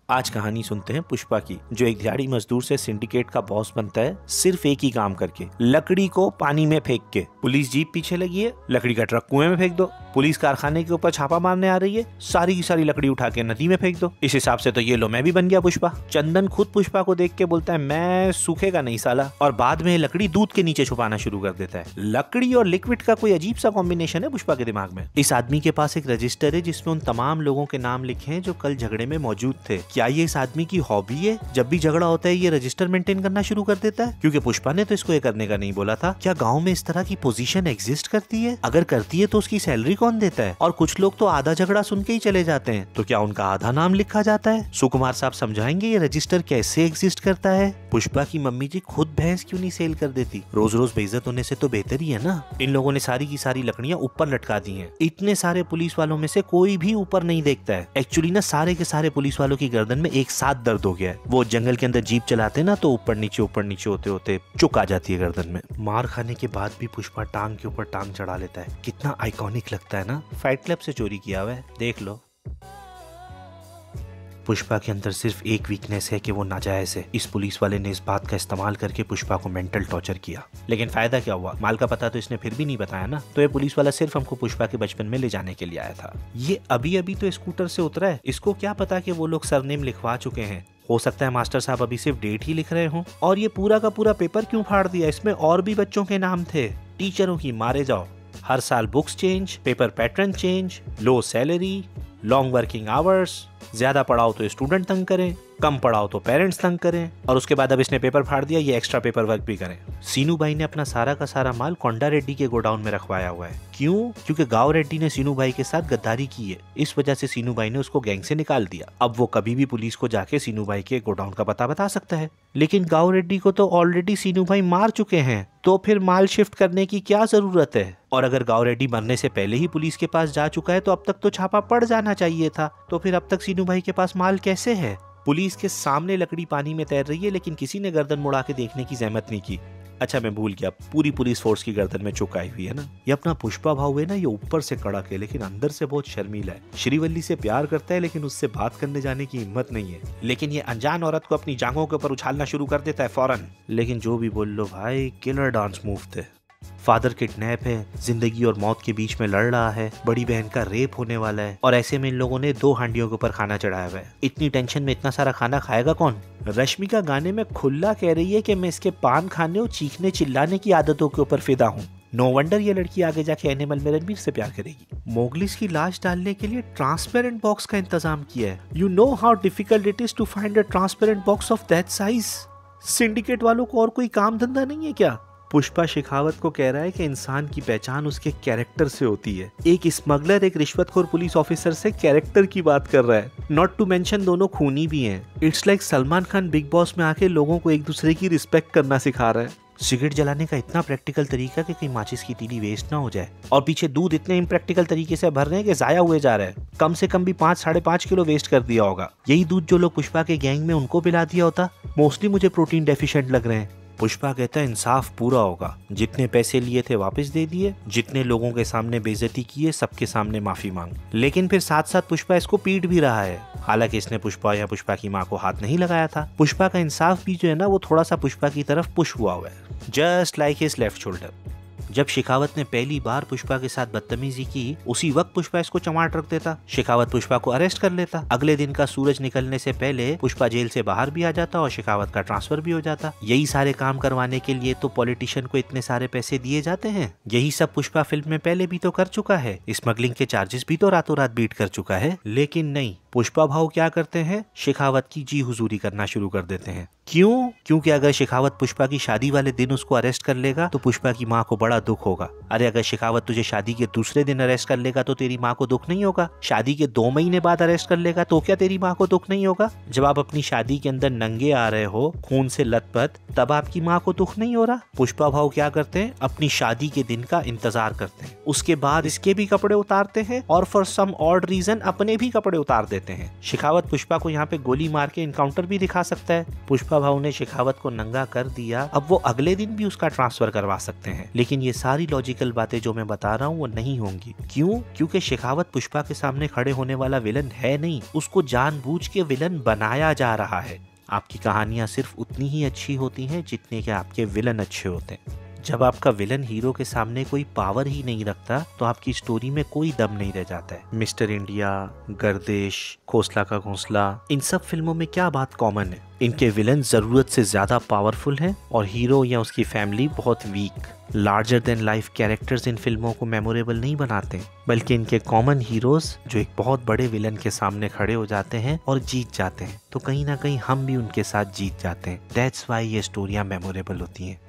आज कहानी सुनते हैं पुष्पा की, जो एक दिहाड़ी मजदूर से सिंडिकेट का बॉस बनता है सिर्फ एक ही काम करके, लकड़ी को पानी में फेंक के। पुलिस जीप पीछे लगी है, लकड़ी का ट्रक कुएं में फेंक दो। पुलिस कारखाने के ऊपर छापा मारने आ रही है, सारी की सारी लकड़ी उठा के नदी में फेंक दो। इस हिसाब से तो ये लो मैं भी बन गया पुष्पा। चंदन खुद पुष्पा को देख के बोलता है मैं सूखेगा नहीं साला, और बाद में लकड़ी दूध के नीचे छुपाना शुरू कर देता है। लकड़ी और लिक्विड का कोई अजीब सा कॉम्बिनेशन है पुष्पा के दिमाग में। इस आदमी के पास एक रजिस्टर है जिसमें उन तमाम लोगों के नाम लिखे हैं जो कल झगड़े में मौजूद थे। क्या ये इस आदमी की हॉबी है? जब भी झगड़ा होता है ये रजिस्टर मेंटेन करना शुरू कर देता है, क्योंकि पुष्पा ने तो इसको ये करने का नहीं बोला था। क्या गांव में इस तरह की पोजीशन एग्जिस्ट करती है? अगर करती है तो उसकी सैलरी कौन देता है? और कुछ लोग तो आधा झगड़ा सुन के ही चले जाते हैं, तो क्या उनका आधा नाम लिखा जाता है? सुकुमार साहब समझाएंगे ये रजिस्टर कैसे एग्जिस्ट करता है। पुष्पा की मम्मी जी खुद भैंस क्यों नहीं सेल कर देती? रोज रोज बेइज्जत होने से तो बेहतर ही है ना। इन लोगों ने सारी की सारी लकड़ियां ऊपर लटका दी हैं। इतने सारे पुलिस वालों में से कोई भी ऊपर नहीं देखता है। एक्चुअली ना सारे के सारे पुलिस वालों की गर्दन में एक साथ दर्द हो गया है। वो जंगल के अंदर जीप चलाते ना तो ऊपर नीचे होते होते चुक आ जाती है गर्दन में। मार खाने के बाद भी पुष्पा टांग के ऊपर टांग चढ़ा लेता है। कितना आइकॉनिक लगता है ना। फाइट क्लब से चोरी किया हुआ है, देख लो। पुष्पा के अंदर सिर्फ एक वीकनेस है कि वो नाजायज है। इस पुलिस वाले ने इस बात का इस्तेमाल करके पुष्पा को मेंटल टॉर्चर किया, लेकिन फायदा क्या हुआ? माल का पता तो इसने फिर भी नहीं बताया ना। तो ये पुलिस वाला सिर्फ हमको पुष्पा के बचपन में ले जाने के लिए आया था। ये अभी अभी तो स्कूटर से उतरा है, इसको क्या पता कि वो लोग सरनेम लिखवा चुके हैं। हो सकता है मास्टर साहब अभी सिर्फ डेट ही लिख रहे हों। और ये पूरा का पूरा पेपर क्यों फाड़ दिया? इसमें और भी बच्चों के नाम थे। टीचरों की मारे जाओ, हर साल books change, paper pattern change, लो सैलरी, लॉन्ग वर्किंग आवर्स, ज्यादा पढ़ाओ तो स्टूडेंट तंग करें, कम पढ़ाओ तो पेरेंट्स तंग करें, और उसके बाद अब इसने पेपर फाड़ दिया ये एक्स्ट्रा पेपर वर्क भी करें। सीनू भाई ने अपना सारा का सारा माल कोंडा रेड्डी के गोडाउन में रखवाया हुआ है। क्यों? क्योंकि गांव रेड्डी ने सीनू भाई के साथ गद्दारी की है। इस वजह से सीनू भाई ने उसको गैंग से निकाल दिया। अब वो कभी भी पुलिस को जाके सीनू भाई के गोडाउन का पता बता सकता है। लेकिन गांव रेड्डी को तो ऑलरेडी सीनू भाई मार चुके हैं, तो फिर माल शिफ्ट करने की क्या जरूरत है? और अगर गांव रेड्डी मरने से पहले ही पुलिस के पास जा चुका है तो अब तक तो छापा पड़ जाना चाहिए था। तो फिर अब तक सीनू भाई के पास माल कैसे है? पुलिस के सामने लकड़ी पानी में तैर रही है, लेकिन किसी ने गर्दन मुड़ा के देखने की जहमत नहीं की। अच्छा मैं भूल गया, पूरी पुलिस फोर्स की गर्दन में चुक आई हुई है ना। ये अपना पुष्पा भाव है ना, ये ऊपर से कड़क है लेकिन अंदर से बहुत शर्मीला है। श्रीवल्ली से प्यार करता है लेकिन उससे बात करने जाने की हिम्मत नहीं है। लेकिन ये अनजान औरत को अपनी जांघों के ऊपर उछालना शुरू कर देता है फौरन। लेकिन जो भी बोल लो भाई, किलर डांस मूव थे। फादर किडनैप है, जिंदगी और मौत के बीच में लड़ रहा है, बड़ी बहन का रेप होने वाला है, और ऐसे में इन लोगों ने 2 हांडियों के ऊपर खाना चढ़ाया हुआ है। इतनी टेंशन में इतना सारा खाना खाएगा कौन? रश्मिका गाने में खुल्ला कह रही है कि मैं इसके पान खाने और चीखने चिल्लाने की आदतों के ऊपर फिदा हूँ। नो वंडर ये लड़की आगे जाके एनिमल में रणवीर से प्यार करेगी। मोगलिस की लाश डालने के लिए ट्रांसपेरेंट बॉक्स का इंतजाम किया है। You know how difficult it is to find a transparent box of that size. Syndicate वालों को और कोई काम धंधा नहीं है क्या? पुष्पा शेखावत को कह रहा है कि इंसान की पहचान उसके कैरेक्टर से होती है। एक स्मगलर एक रिश्वतखोर पुलिस ऑफिसर से कैरेक्टर की बात कर रहा है। नॉट टू मेंशन दोनों खूनी भी हैं। It's like Salman Khan big boss में आके लोगों को एक दूसरे की रिस्पेक्ट करना सिखा रहा है। सिगरेट जलाने का इतना प्रैक्टिकल तरीका कि कहीं माचिस की तीली वेस्ट ना हो जाए, और पीछे दूध इतने इम्प्रैक्टिकल तरीके से भर रहे हैं कि जाया हुए जा रहा है। कम से कम भी 5-5.5 किलो वेस्ट कर दिया होगा। यही दूध जो लोग पुष्पा के गैंग में उनको पिला दिया होता। मोस्टली मुझे प्रोटीन डेफिशिएंट लग रहे हैं। पुष्पा कहता है इंसाफ पूरा होगा, जितने पैसे लिए थे वापस दे दिए, जितने लोगों के सामने बेइज्जती की है सबके सामने माफी मांग। लेकिन फिर साथ साथ पुष्पा इसको पीट भी रहा है, हालांकि इसने पुष्पा या पुष्पा की माँ को हाथ नहीं लगाया था। पुष्पा का इंसाफ भी जो है ना वो थोड़ा सा पुष्पा की तरफ पुश हुआ हुआ है, just like his left shoulder. जब शेखावत ने पहली बार पुष्पा के साथ बदतमीजी की, उसी वक्त पुष्पा इसको चमाट रख देता। शेखावत पुष्पा को अरेस्ट कर लेता। अगले दिन का सूरज निकलने से पहले पुष्पा जेल से बाहर भी आ जाता और शेखावत का ट्रांसफर भी हो जाता। यही सारे काम करवाने के लिए तो पॉलिटिशियन को इतने सारे पैसे दिए जाते हैं। यही सब पुष्पा फिल्म में पहले भी तो कर चुका है। स्मगलिंग के चार्जेस भी तो रातों रात बीट कर चुका है। लेकिन नहीं, पुष्पा भाव क्या करते हैं? शेखावत की जी हुजूरी करना शुरू कर देते हैं। क्यों? क्योंकि अगर शेखावत पुष्पा की शादी वाले दिन उसको अरेस्ट कर लेगा तो पुष्पा की माँ को बड़ा दुख होगा। अरे अगर शेखावत तुझे शादी के दूसरे दिन अरेस्ट कर लेगा तो तेरी माँ को दुख नहीं होगा? शादी के 2 महीने बाद अरेस्ट कर लेगा तो क्या तेरी माँ को दुख नहीं होगा? जब आप अपनी शादी के अंदर नंगे आ रहे हो, खून से लथपथ, तब आपकी माँ को दुख नहीं हो रहा? पुष्पा भाव क्या करते हैं? अपनी शादी के दिन का इंतजार करते हैं, उसके बाद इसके भी कपड़े उतारते हैं और फॉर सम ऑड रीजन अपने भी कपड़े उतार देते हैं। देते हैं। शेखावत पुष्पा को यहाँ पे गोली मार के इनकाउंटर भी दिखा सकता है। पुष्पा भाऊ ने शेखावत को नंगा कर दिया, अब वो अगले दिन भी उसका ट्रांसफर करवा सकते हैं। लेकिन ये सारी लॉजिकल बातें जो मैं बता रहा हूँ वो नहीं होंगी। क्यों? क्योंकि शेखावत पुष्पा के सामने खड़े होने वाला विलन है नहीं, उसको जानबूझ के विलन बनाया जा रहा है। आपकी कहानियां सिर्फ उतनी ही अच्छी होती हैं जितने के आपके विलन अच्छे होते हैं। जब आपका विलन हीरो के सामने कोई पावर ही नहीं रखता तो आपकी स्टोरी में कोई दम नहीं रह जाता है। मिस्टर इंडिया, गर्दिश, खोसला का घोंसला, इन सब फिल्मों में क्या बात कॉमन है? इनके विलन जरूरत से ज्यादा पावरफुल हैं और हीरो या उसकी फैमिली बहुत weak. Larger than life characters इन फिल्मों को मेमोरेबल नहीं बनाते, बल्कि इनके कॉमन हीरोज जो एक बहुत बड़े विलन के सामने खड़े हो जाते हैं और जीत जाते हैं। तो कहीं ना कहीं हम भी उनके साथ जीत जाते हैं। दैट्स वाई ये स्टोरियां मेमोरेबल होती हैं।